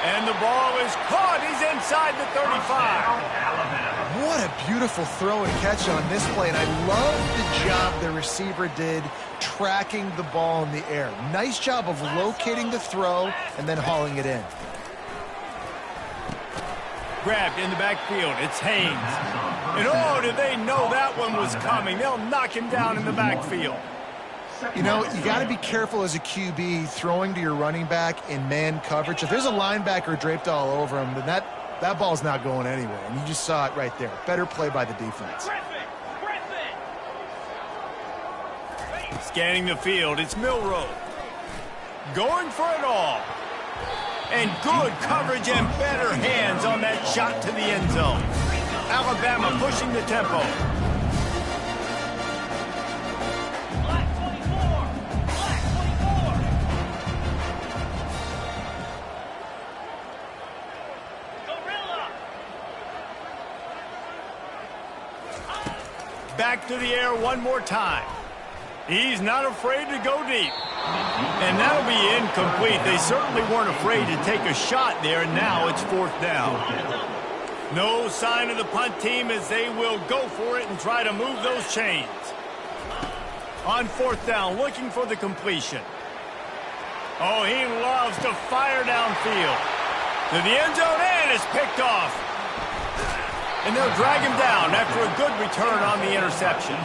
And the ball is caught. He's inside the 35. What a beautiful throw and catch on this play. And I love the job the receiver did tracking the ball in the air. Nice job of locating the throw and then hauling it in. Grabbed in the backfield. It's Haynes. And oh, did they know that one was coming? They'll knock him down in the backfield. You know, you got to be careful as a QB throwing to your running back in man coverage. If there's a linebacker draped all over him, then that ball's not going anywhere. And you just saw it right there. Better play by the defense. Scanning the field, it's Milroe. going for it all. And good coverage and better hands on that shot to the end zone. Alabama pushing the tempo. Black 24. Black 24. Gorilla. Back to the air one more time. He's not afraid to go deep. And that'll be incomplete. They certainly weren't afraid to take a shot there, and now it's 4th down. No sign of the punt team as they will go for it and try to move those chains. On 4th down, looking for the completion. Oh, he loves to fire downfield. To the end zone, and it's picked off. And they'll drag him down after a good return on the interception.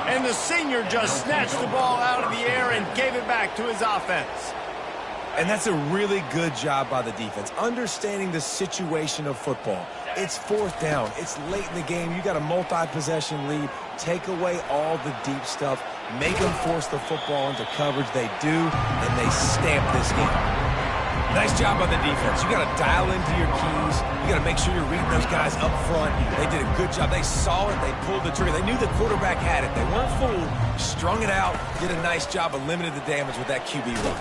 And the senior just snatched the ball out of the air and gave it back to his offense. And that's a really good job by the defense, understanding the situation of football. It's 4th down. It's late in the game. You got a multi-possession lead. Take away all the deep stuff. Make them force the football into coverage. They do, and they stamp this game. Nice job on the defense. You got to dial into your keys. You got to make sure you're reading those guys up front. They did a good job. They saw it. They pulled the trigger. They knew the quarterback had it. They weren't fooled. Strung it out. Did a nice job of limiting the damage with that QB run.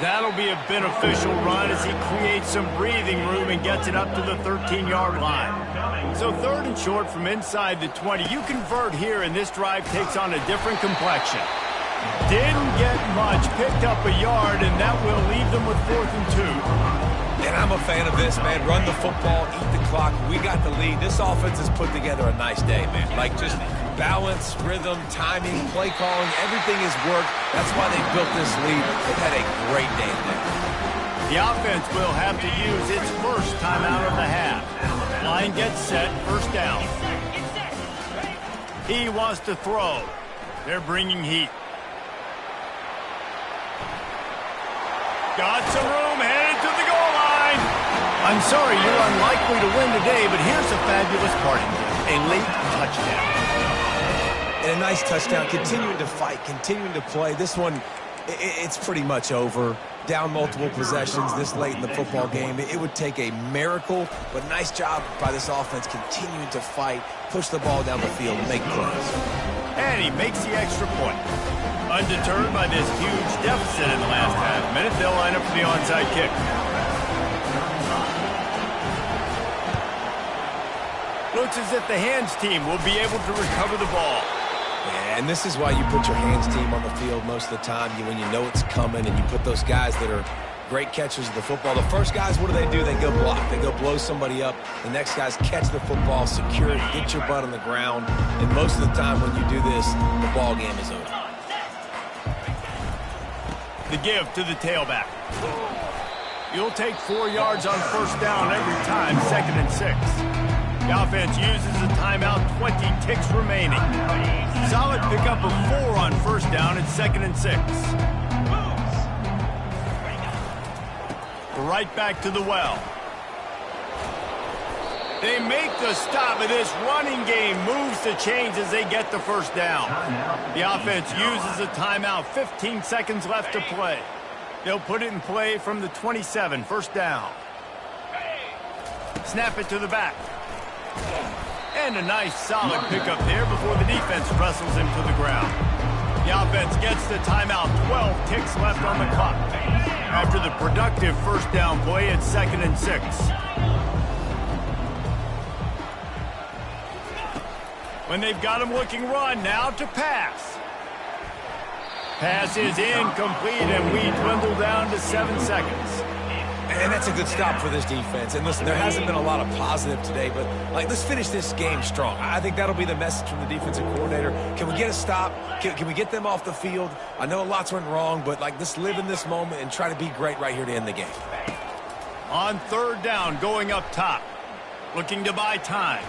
That'll be a beneficial run as he creates some breathing room and gets it up to the 13-yard line. So 3rd and short from inside the 20. You convert here, and this drive takes on a different complexion. Didn't get much, picked up a yard, and that will leave them with 4th and 2. And I'm a fan of this, man. Run the football, eat the clock. We got the lead. This offense has put together a nice day, man. Like, just balance, rhythm, timing, play calling, everything has worked. That's why they built this lead. They've had a great day today. The offense will have to use its first timeout of the half. Line gets set, 1st down. He wants to throw. They're bringing heat. Got some room, headed to the goal line. I'm sorry you're unlikely to win today, but here's a fabulous parting gift. A late touchdown. And a nice touchdown, continuing to fight, continuing to play. This one, it's pretty much over. Down multiple possessions this late in the football game. It would take a miracle, but nice job by this offense continuing to fight, push the ball down the field, make plays. And he makes the extra point. Undeterred by this huge deficit in the last half minute, they'll line up for the onside kick. Looks as if the hands team will be able to recover the ball. Yeah, and this is why you put your hands team on the field most of the time, when you know it's coming, and you put those guys that are great catchers of the football. The first guys, what do? They go block. They go blow somebody up. The next guys catch the football, secure it, get your butt on the ground. And most of the time when you do this, the ball game is over. The give to the tailback. You'll take 4 yards on 1st down every time, 2nd and 6. The offense uses a timeout, 20 ticks remaining. Solid pickup of 4 on 1st down at 2nd and 6. Right back to the well. They make the stop, and this running game moves the chains as they get the 1st down. The offense uses a timeout, 15 seconds left to play. They'll put it in play from the 27, 1st down. Snap it to the back. And a nice solid pickup there before the defense wrestles him to the ground. The offense gets the timeout, 12 ticks left on the clock. After the productive 1st down play at 2nd and 6. When they've got him looking run, now to pass. Pass is incomplete, and we dwindle down to 7 seconds. And that's a good stop for this defense. And listen, there hasn't been a lot of positive today, but let's finish this game strong. I think that'll be the message from the defensive coordinator. Can we get a stop? Can we get them off the field? I know lots went wrong, but let's live in this moment and try to be great right here to end the game. On 3rd down, going up top, looking to buy time.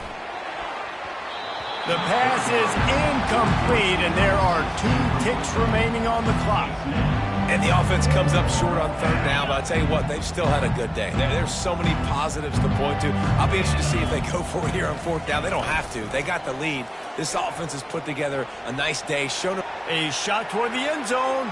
The pass is incomplete, and there are 2 ticks remaining on the clock. And the offense comes up short on 3rd down, but I'll tell you what, they've still had a good day. There's so many positives to point to. I'll be interested to see if they go for it here on 4th down. They don't have to. They got the lead. This offense has put together a nice day. Shown a shot toward the end zone.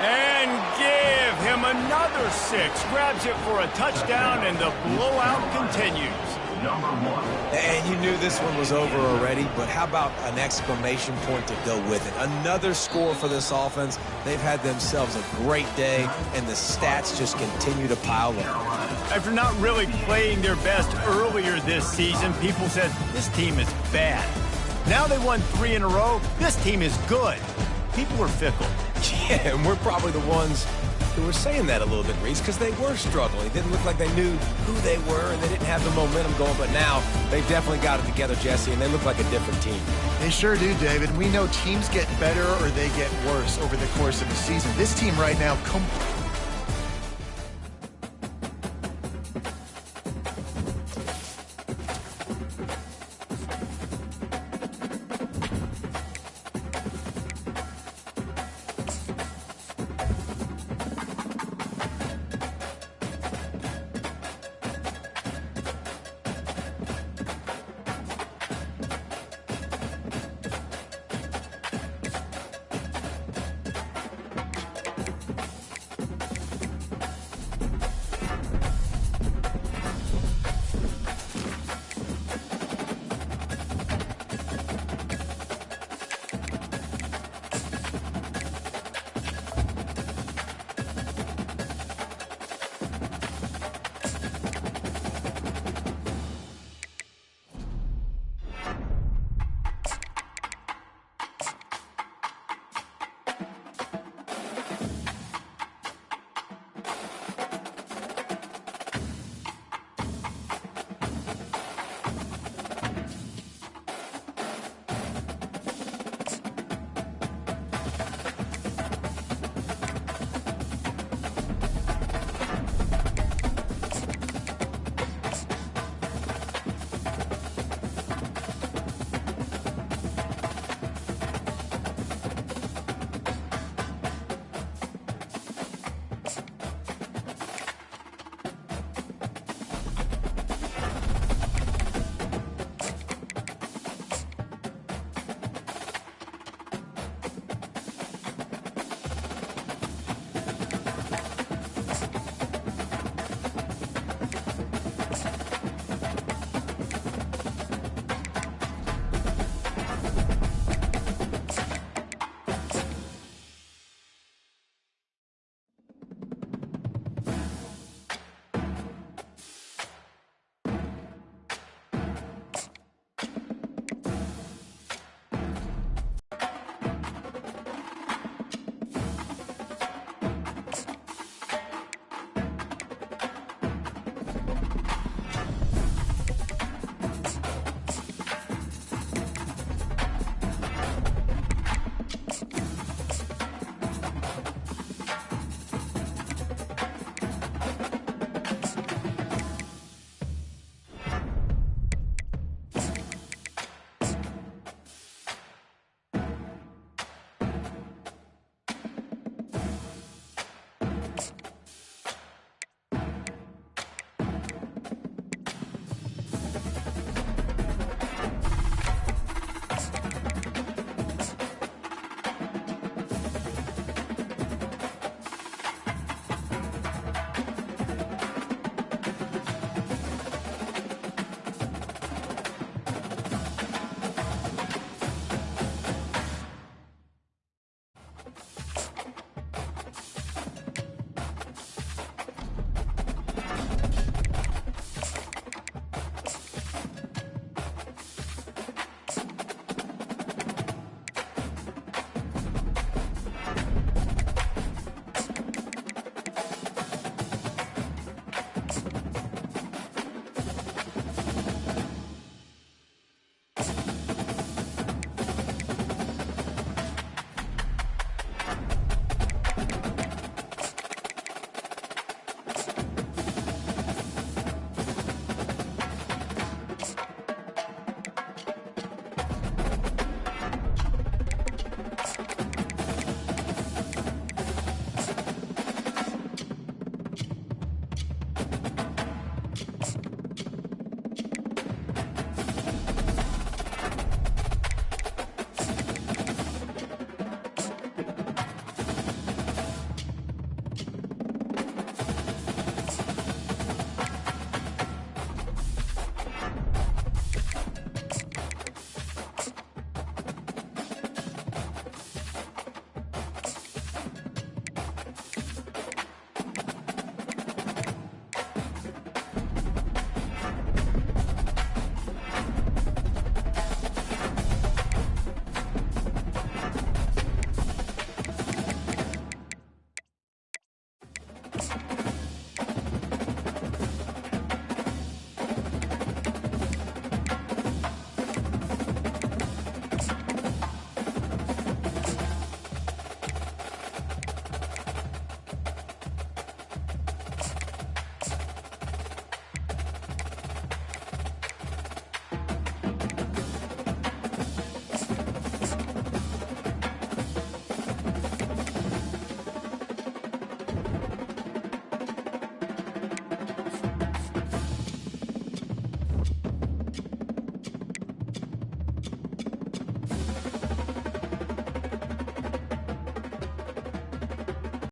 And give him another 6. Grabs it for a touchdown, and the blowout continues. Number 1. And you knew this one was over already, but how about an exclamation point to go with it? Another score for this offense. They've had themselves a great day, and the stats just continue to pile up. After not really playing their best earlier this season, people said this team is bad. Now they won 3 in a row. This team is good. People are fickle. Yeah, and we're probably the ones who were saying that a little bit, Reese, because they were struggling. It didn't look like they knew who they were, and they didn't have the momentum going. But now they've definitely got it together, Jesse, and they look like a different team. They sure do, David. We know teams get better or they get worse over the course of a season. This team right now completely